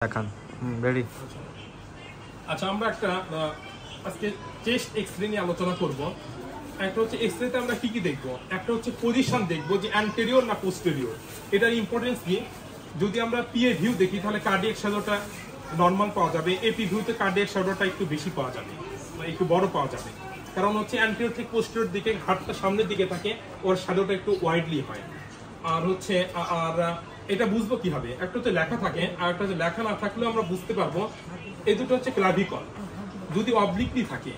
দেখান রেডি। আচ্ছা, আমরা একটা আজকে চেস্ট এক্সরে নিয়ে আলোচনা করব। একটা হচ্ছে এক্সরেতে আমরা কি কি দেখব। একটা হচ্ছে পজিশন দেখব যে অ্যান্টেরিয়র না পোস্টেরিয়র, এটার ইম্পর্টেন্স কি। যদি আমরা পিএ ভিউ দেখি তাহলে কার্ডিয়াক শ্যাডোটা নর্মাল পাওয়া যাবে, এপি ভিউতে কার্ডিয়াক শ্যাডোটা একটু বেশি পাওয়া যাবে, একটু বড় পাওয়া যাবে। কারণ হচ্ছে অ্যান্টেরিয়র থেকে পোস্টেরিয়র দিকে হাতটা সামনের দিকে থাকে, ওর শ্যাডোটা একটু ওয়াইডলি হয়। আর হচ্ছে এটা বুঝবো কিভাবে, একটা হচ্ছে লেখা থাকে আর একটা হচ্ছে লেখা না থাকলেও আমরা বুঝতে পারবো। এই দুটো হচ্ছে ক্লাভিকল, যদি অবলিকলি থাকে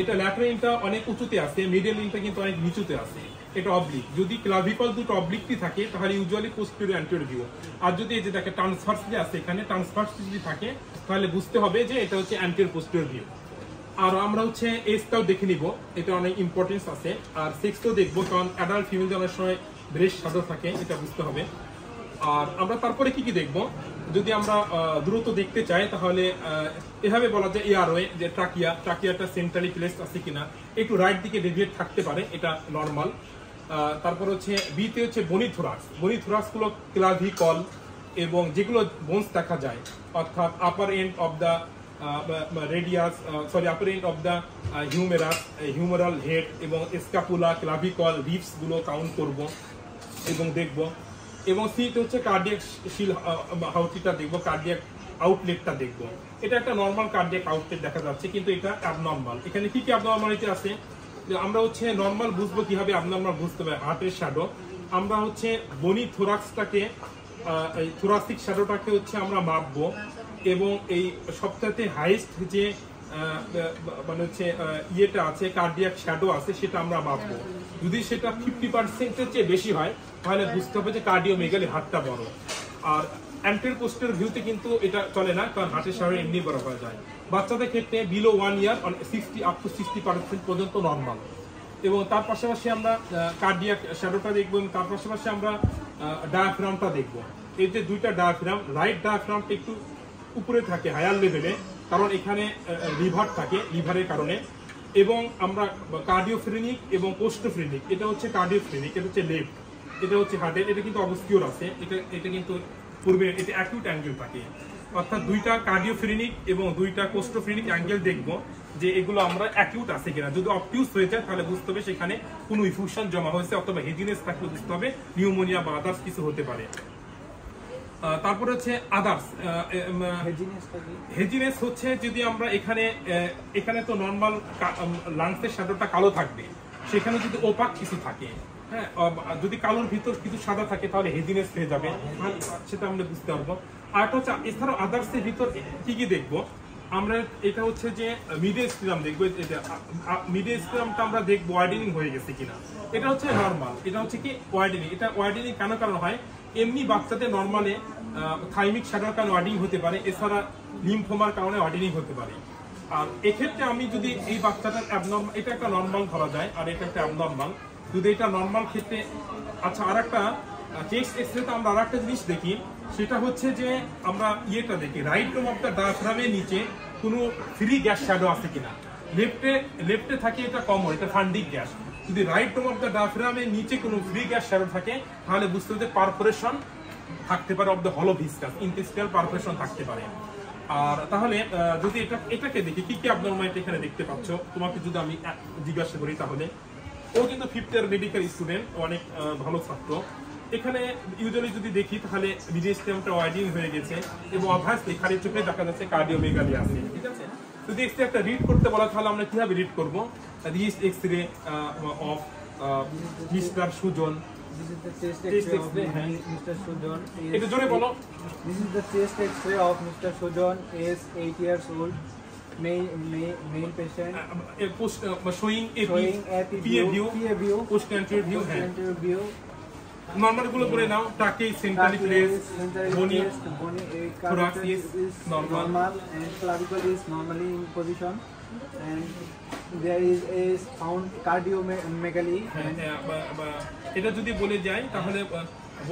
এটা ল্যাটারাল ইনটা অনেক উঁচুতে আছে, মিডল ইনটা কিন্তু অনেক নিচুতে আছে, এটা অবলিক। যদি ক্লাভিকল দুটো অবলিকলি থাকে তাহলে ইউজুয়ালি পোস্টেরিয়র অ্যান্টেরিয়র ভিউ। আর যদি এই যে দেখে ট্রান্সভার্সলি আছে, এখানে ট্রান্সভার্সলি যদি থাকে তাহলে বুঝতে হবে যে এটা হচ্ছে অ্যান্টেরিয়র পোস্টেরিয়র ভিউ। আর আমরা হচ্ছে এজটাও দেখে নিব, এটা অনেক ইম্পর্টেন্স আছে। আর সেক্সটাও দেখবো, কারণ অ্যাডাল্ট ফিমেল অনেক সময় ব্রেস্ট শ্যাডো থাকে, এটা বুঝতে হবে। আর আমরা তারপরে কি কি দেখব, যদি আমরা দ্রুত দেখতে চাই তাহলে এভাবে বলা যায় এয়ারওয়ে, যে ট্রাকিয়াটা সেন্ট্রালি প্লেসড আছে কিনা, একটু রাইট দিকে ডেভিয়েট থাকতে পারে, এটা নর্মাল। তারপর হচ্ছে বিতে হচ্ছে বনিথোরাক্স গুলো ক্লাভিকল এবং যেগুলো বোনস দেখা যায়, অর্থাৎ upper end of the upper end of the humeral head এবং স্ক্যাপুলা, ক্লাভিকল, রিবস গুলো কাউন্ট করব এবং দেখব। এবং সিতে হচ্ছে কার্ডিয়াক শিল হাউটিটা দেখবো, কার্ডিয়াক আউটলেটটা দেখবো। এটা একটা নর্মাল কার্ডিয়াক আউটলেট দেখা যাচ্ছে, কিন্তু এটা অ্যাবনর্মাল। এখানে কি কি অ্যাবনর্মালিটি আছে, আমরা হচ্ছে নর্মাল বুঝবো কিভাবে, অ্যাবনর্মাল বুঝতে হবে হার্টের শ্যাডো। আমরা হচ্ছে বনি থোরাক্সটাকে, এই থোরাসিক শ্যাডোটাকে হচ্ছে আমরা মাপবো, এবং এই সবথেকে হাইয়েস্ট যে মানে হচ্ছে ইয়েটা আছে, কার্ডিয়াক শ্যাডো আছে, সেটা আমরা মাপবো। যদি সেটা 50%-এর চেয়ে বেশি হয় তাহলে বুঝতে হবে যে কার্ডিওমেগালি হার্টটা বড়। আর অ্যান্টেরিয়র পোস্টেরিয়র ভিউতে কিন্তু এটা চলে না, কারণ হার্টের শ্যাডো এমনি বড় হয়ে যায়। বাচ্চাদের ক্ষেত্রে বিলো 1 ইয়ার 60% পর্যন্ত নর্মাল। এবং তার পাশাপাশি আমরা কার্ডিয়াক শ্যাডোটা দেখবো, এবং তার পাশাপাশি আমরা ডায়াফ্রামটা দেখবো। এই যে দুইটা ডায়াফ্রাম, রাইট ডায়াফ্রামটা একটু উপরে থাকে, হায়ার লেভেলে, কারণ এখানে লিভার থাকে, লিভারের কারণে। এবং আমরা কার্ডিওফ্রেনিক এবং পোস্টোফ্রেনিক, এটা হচ্ছে কার্ডিওফ্রেনিক, এটা হচ্ছে লেফট, এটা হচ্ছে হার্টের, এটা কিন্তু অবস্কিউর আছে, এটা কিন্তু পূর্বে এটা অ্যাকিউট অ্যাঙ্গেল থাকে। অর্থাৎ দুইটা কার্ডিওফ্রেনিক এবং দুইটা পোস্টোফ্রেনিক অ্যাঙ্গেল দেখবো যে এগুলো আমরা অ্যাকিউট আছে কিনা। যদি অবটিউস হয়ে যায় তাহলে বুঝতে হবে সেখানে কোনো ইনফিউশন জমা হয়েছে, অথবা হেজিনেস থাকলে বুঝতে হবে নিউমোনিয়া বা আদার্স কিছু হতে পারে। তারপরে হচ্ছে আদার্স হেজিনেস হচ্ছে যদি আমরা এখানে তো নর্মাল লাংসের শ্যাডোটা কালো থাকবে, সেখানে যদি ওপাক কিছু থাকে, হ্যাঁ, যদি কালোর ভিতর কিছু সাদা থাকে তাহলে হেজিনেস হয়ে যাবে, সেটা আমরা বুঝতে পারবো। আর একটা হচ্ছে এছাড়াও আদার্সের ভিতর কি কি দেখবো আমরা, এটা হচ্ছে যে মিডিয়াস্ট্রিয়াম দেখবো। মিডিয়াস্ট্রিয়ামটা আমরা দেখবো ওয়াইডেনিং হয়ে গেছে কিনা, এটা হচ্ছে নর্মাল। এটা হচ্ছে কি ওয়াইডেনিং, এটা ওয়াইডেনিং কেন কারণ হয়, এমনি বাচ্চাদের নর্মালে থাইমিক শ্যাডোর কারণে ওয়াইডেনিং হতে পারে, এছাড়া লিম্ফোমার কারণে ওয়াইডেনিং হতে পারে। আর এক্ষেত্রে আমি যদি এই বাচ্চাটার অ্যাবনর্মাল, এটা একটা নর্মাল ধরা যায় আর এটা একটা অ্যাবনর্মাল, যদি এটা নর্মাল ক্ষেত্রে। আচ্ছা, আর একটা চেস্ট এক্সরেতে আমরা আর একটা জিনিস দেখি, সেটা হচ্ছে যে আমরা ইয়েটা দেখি, রাইট লোব অফ দ্য ডায়াফ্রামের নিচে কোনো ফ্রি গ্যাস শ্যাডো আছে কিনা। লেফটে থাকে এটা কমন, এটা ফান্ডিক গ্যাস। যদি রাইট লোব অফ দ্য ডায়াফ্রামের নিচে কোনো ফ্রি গ্যাস শ্যাডো থাকে তাহলে বুঝতে হবে পারফোরেশন থাকতে পারে, অফ দ্য হলো ভিসকাস, ইন্টেস্টাইনাল পারফোরেশন থাকতে পারে। আর তাহলে যদি এটাকে দেখি কি কি অ্যাবনর্মালিটি এখানে দেখতে পাচ্ছ, তোমাকে যদি আমি জিজ্ঞাসা করি তাহলে, ও কিন্তু 5th ইয়ার মেডিকেল স্টুডেন্ট, অনেক ভালো ছাত্র। এখানে ইউজুয়ালি যদি দেখি তাহলে মিডিয়াস্ট্রিয়ামটা ওয়াইডেনিং হয়ে গেছে, এবং অবভিয়াসলি খালি চোখে দেখা যাচ্ছে কার্ডিওমেগালি আছে, ঠিক আছে। যদি এক্সরে একটা রিড করতে বলা তাহলে আমরা কিভাবে রিড করবো, wrist x-ray of mister Sujan. This is the chest X-ray of Mr. Sujon. এটা জোরে বলো। This is the chest X-ray of Mr. Sujon, is 8 years old, male patient. Showing AP view, post-anterior view, posterior view. Normal গুলো করে নাও, টাকে centrally place, বনি thorax is normal, and clavicle is normally in position, and there is a sound cardiomegaly. এটা যদি বলে যাই তাহলে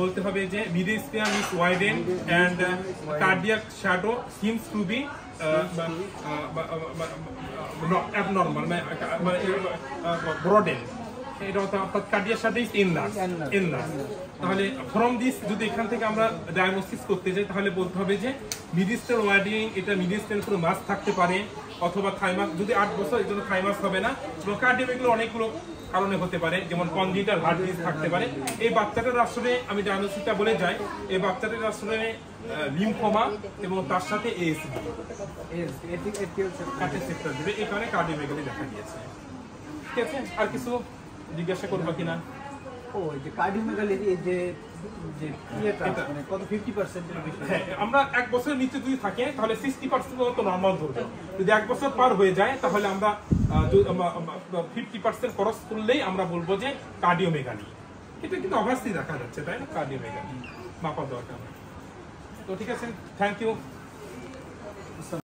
বলতে হবে যে mediastinum is widened and cardiac shadow seems to be abnormal, broadened. এটা অর্থাৎ কার্ডিয়ার সাথে এনলার্জ। তাহলে ফ্রম দিস যদি এখান থেকে আমরা ডায়াগনোসিস করতে যাই তাহলে বলতে হবে যে মিডিস্টাল ওয়ার্ডিং, এটা মিডিস্টাল পুরো মাস থাকতে পারে অথবা থাইমাস, যদি 8 বছর এর জন্য থাইমাস হবে না। কার্ডিওমেগালি অনেকগুলো কারণে হতে পারে, যেমন কনজিটাল হার্ট ডিজিজ থাকতে পারে। এই বাচ্চাটার আসলে আমি ডায়াগনোসিসটা বলে যাই, এই বাচ্চাটার আসলে লিম্ফোমা এবং তার সাথে এএসডি সেক্টর দেবে, এই কারণে কার্ডিওমেগালি দেখা দিয়েছে। ঠিক আছে, আর কিছু জিজ্ঞাসা করবো কিনা? ও এই যে কার্ডিওমেগালি যে ইয়েটা মানে কত 50% এর বেশি? হ্যাঁ, আমরা 1 বছরের নিচে যদি থাকে তাহলে 60% তো নরমাল ধরবো। যদি 1 বছর পার হয়ে যায় তাহলে আমরা 50% ক্রস করলেই আমরা বলবো যে কার্ডিওমেগালি। এটা কিন্তু অবশ্যই দেখা যাচ্ছে, তাই না? কার্ডিওমেগালি মাপা দরকার। তো ঠিক আছে, থ্যাংক ইউ।